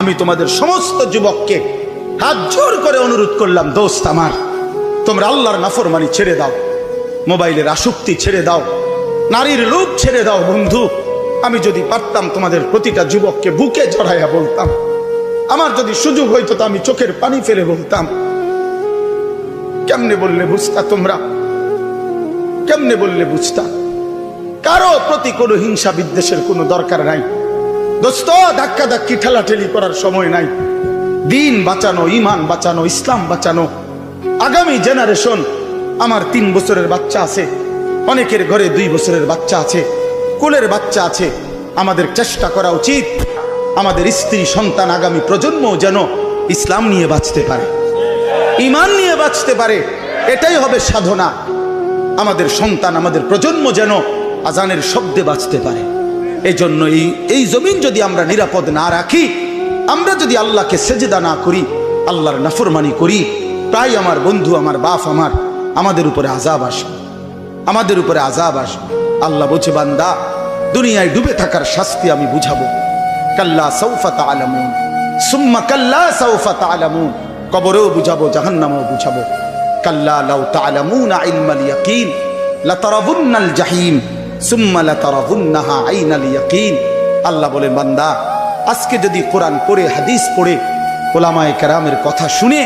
আমি তোমাদের সমস্ত যুবককে হাত জোর করে অনুরোধ করলাম, দোস্ত আমার, তোমরা আল্লাহর নাফরমানি ছেড়ে দাও, মোবাইলের আসক্তি ছেড়ে দাও, নারীর লোভ ছেড়ে দাও। বন্ধু, আমি যদি পারতাম তোমাদের প্রতিটা যুবককে বুকে জড়াইয়া বলতাম, আমার যদি সুযোগ হইতো তো আমি চোখের পানি ফেলে বলতাম। কেমনে বললে বুঝতা তোমরা? কেমনে বললে বুঝতা? কারো প্রতি কোনো হিংসা বিদ্বেষের কোনো দরকার নাই দোস্ত। ধাক্কা ধাক্কি ঠেলাঠেলি করার সময় নাই। দিন বাঁচানো, ইমান বাঁচানো, ইসলাম বাঁচানো। আগামী জেনারেশন, আমার 3 বছরের বাচ্চা আছে, অনেকের ঘরে 2 বছরের বাচ্চা আছে, কোলের বাচ্চা আছে। আমাদের চেষ্টা করা উচিত আমাদের স্ত্রী সন্তান আগামী প্রজন্ম যেন ইসলাম নিয়ে বাঁচতে পারে, ইমান নিয়ে বাঁচতে পারে। এটাই হবে সাধনা। আমাদের সন্তান, আমাদের প্রজন্ম যেন আজানের শব্দে বাঁচতে পারে। এই জন্য এই জমিন যদি আমরা নিরাপদ না রাখি, আমরা যদি আল্লাহকে সেজদা না করি, আল্লাহর নাফরমানি করি, তাই আমার বন্ধু, আমার বাপ, আমাদের উপরে আযাব আসবে, আমাদের উপরে আযাব আসবে। আল্লাহ বলছে, বান্দা, দুনিয়ায় ডুবে থাকার শাস্তি আমি বুঝাবো। কাল্লা সাউফা তা'লামুন সুম্মা কাল্লা সাউফা তা'লামুন, কবরেও বুঝাবো, জাহান্নামেও বুঝাবো। কাল্লা লাউ তা'লামুনা ইলমাল ইয়াকিন লাতারাবুন্নাল জাহিম সুম্মা লাতারাবুন্নাহা আইনাল ইয়াকিন। আল্লাহ বলেন, বান্দা, আজকে যদি কোরআন পড়ে, হাদিস পড়ে, উলামায়ে কেরামের কথা শুনে